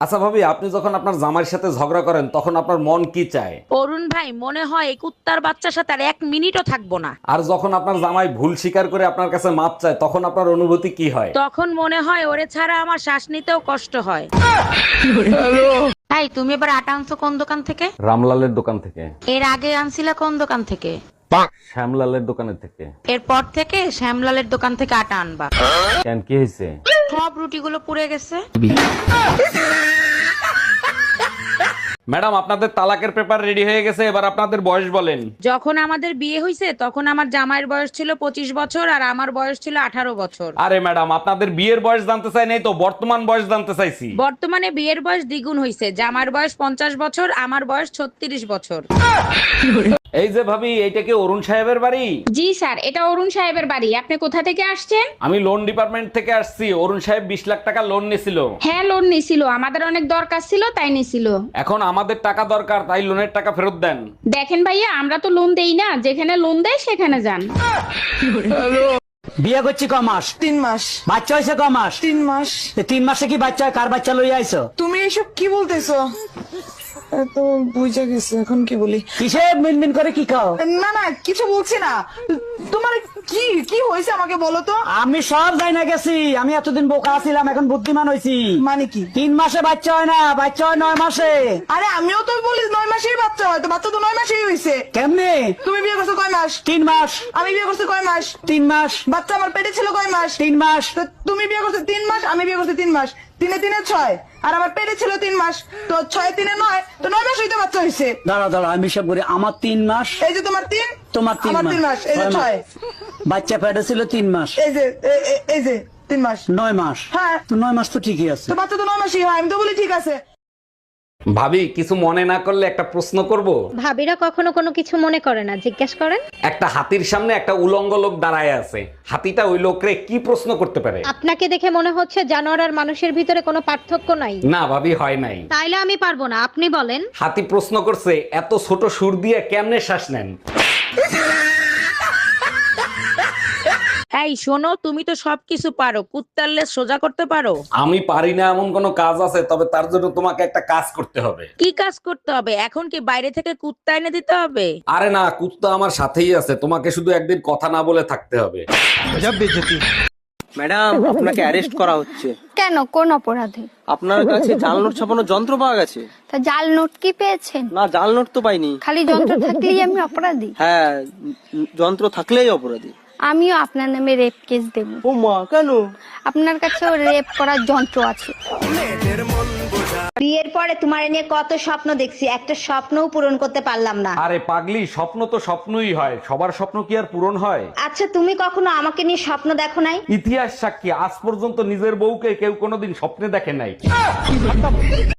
আচ্ছা ভাবি, আপনি যখন আপনার জামাইয়ের সাথে ঝগড়া করেন তখন আপনার মন কি চায়? অরুণ ভাই, মনে হয় এই কুত্তার বাচ্চার সাথে আর 1 মিনিটও থাকবো না। আর যখন আপনার জামাই ভুল স্বীকার করে আপনার কাছে মাপ চায় তখন আপনার অনুভূতি কি হয়? তখন মনে হয় ওরে ছাড়া আমার শ্বাস নিতেও কষ্ট হয়। তাই তুমি এবার আটা আনছো কোন দোকান থেকে? রামলালের দোকান থেকে। এর আগে আনছিলে কোন দোকান থেকে? শ্যামলালের দোকানের থেকে। এরপর থেকে শ্যামলালের দোকান থেকে আটা আনবা। কেন, কি হয়েছে? সব রুটিগুলো পুড়ে গেছে। ম্যাডাম, আপনাদের তালাকের পেপার রেডি হয়ে গেছে, এবার আপনাদের বয়স বলেন। যখন আমাদের বিয়ে হয়েছে তখন আমার জামাইয়ের বয়স ছিল 25 বছর আর আমার বয়স ছিল 18 বছর। আরে ম্যাডাম, আপনাদের বিয়ের বয়স জানতে চাই নাই তো, বর্তমান বয়স জানতে চাইছি। বর্তমানে বিয়ের বয়স দ্বিগুণ হয়েছে, জামাইয়ের বয়স 50 বছর, আমার বয়স 36 বছর। এই যে ভাবি, এইটা কি অরুণ সাহেবের বাড়ি? জি স্যার, এটা অরুণ সাহেবের বাড়ি। আপনি কোথা থেকে আসছেন? আমি লোন ডিপার্টমেন্ট থেকে আসছি। অরুণ সাহেব 20 লাখ টাকা লোন নিছিল। হ্যাঁ, লোন নিছিল, আমাদের অনেক দরকার ছিল তাই নিছিল। এখন আমাদের টাকা দরকার, তাই লোনের টাকা ফেরত দেন। দেখেন ভাইয়া, আমরা তো লোন দেই না, যেখানে লোন দেয় সেখানে যান। বিয়ে করছি ক মাস? 3 মাস। বাচ্চা হয়েছে ক মাস? 3 মাস। 3 মাসে কি বাচ্চা হয়? কার বাচ্চা লইয়া আইছো? তুমি এসব কি বলতেছো? তো বুঝা গেছে, এখন কি বলি? কিসে মিনমিন করে কি খাও? না না, কিছু বলছি না। তোমার কি কি হয়েছে আমাকে বলো তো। আমি সব যাই না গেছি। আমি এতদিন বোকা ছিলাম, এখন বুদ্ধিমান হয়েছি। মানে কি? 3 মাসে বাচ্চা হয় না, বাচ্চা হয় 9 মাসে। আরে আমিও তো বলি 9 মাসেই বাচ্চা হয়, তো বাচ্চা তো 9 মাসেই হয়েছে। কেমনে? তুমি বিয়ে করছো কয় মাস? 3 মাস। আমি বিয়ে করছি কয় মাস? 3 মাস। বাচ্চা আমার পেটে ছিল কয় মাস? 3 মাস। তো তুমি বিয়ে করছো 3 মাস, আমি বিয়ে করছি 3 মাস। 3 এ 3 এ 6, আর আমার পেটে ছিল 3 মাস। তো 6 এ 3 এ 9, তো 9 মাস হইতে বাচ্চা হয়েছে। দাঁড়া দাঁড়া, আমি সব করি। আমার 3 মাস, এই যে তোমার 3, তোমার 3 আমার 3 মাস, এই যে 6। বাচ্চা পেটে ছিল 3 মাস, এই যে এই যে 3 মাস। 9 মাস। হ্যাঁ। তো 9 মাস তো ঠিকই আছে। তো বাচ্চা তো 9 মাসই হয়, আমি তো বলি ঠিক আছে। ভাবি, কিছু মনে না করলে একটা প্রশ্ন করব? ভাবিরা কখনো কোনো কিছু মনে করে না, জিজ্ঞেস করেন। একটা হাতির সামনে একটা উলঙ্গ লোক দাঁড়ায় আছে। হাতিটা ওই লোকরে কি প্রশ্ন করতে পারে? আপনাকে দেখে মনে হচ্ছে জানোয়ার আর মানুষের ভিতরে কোনো পার্থক্য নাই। না ভাবি, হয় নাই। তাইলে আমি পারবো না, আপনি বলেন। হাতি প্রশ্ন করছে, এত ছোট সুর দিয়ে কেমনে শ্বাস নেন? এই শোনো, তুমি তো সবকিছু পারো, কুত্তার লেজ সোজা করতে পারো? আমি পারি না এমন কোনো কাজ আছে, তবে তার জন্য তোমাকে একটা কাজ করতে হবে। কি কাজ করতে হবে? এখন কি বাইরে থেকে কুত্তা এনে দিতে হবে? আরে না, কুত্তা আমার সাথেই আছে, তোমাকে শুধু একদিন কথা না বলে থাকতে হবে। ম্যাডাম, আপনাকে অ্যারেস্ট করা হচ্ছে। কেন, কোন অপরাধে? আপনার কাছে জাল নোট ছাপানোর যন্ত্র পাওয়া গেছে। তা জাল নোট কি পেয়েছেন? না, জাল নোট তো পাইনি। খালি যন্ত্র থাকলেই আমি অপরাধী? হ্যাঁ, যন্ত্র থাকলেই অপরাধী। আমিও আপনার নামে রেপ কেস দেব। ও মা, কেন? আপনার কাছেও রেপ করার যন্ত্র আছে। বিয়ের পরে তোমার নিয়ে কত স্বপ্ন দেখছি, একটা স্বপ্নও পূরণ করতে পারলাম না। আরে পাগলি, স্বপ্ন তো স্বপ্নই হয়, সবার স্বপ্ন কি আর পূরণ হয়? আচ্ছা, তুমি কখনো আমাকে নিয়ে স্বপ্ন দেখো নাই? ইতিহাস সাক্ষী, আজ পর্যন্ত নিজের বউকে কেউ কোনোদিন স্বপ্নে দেখে নাই।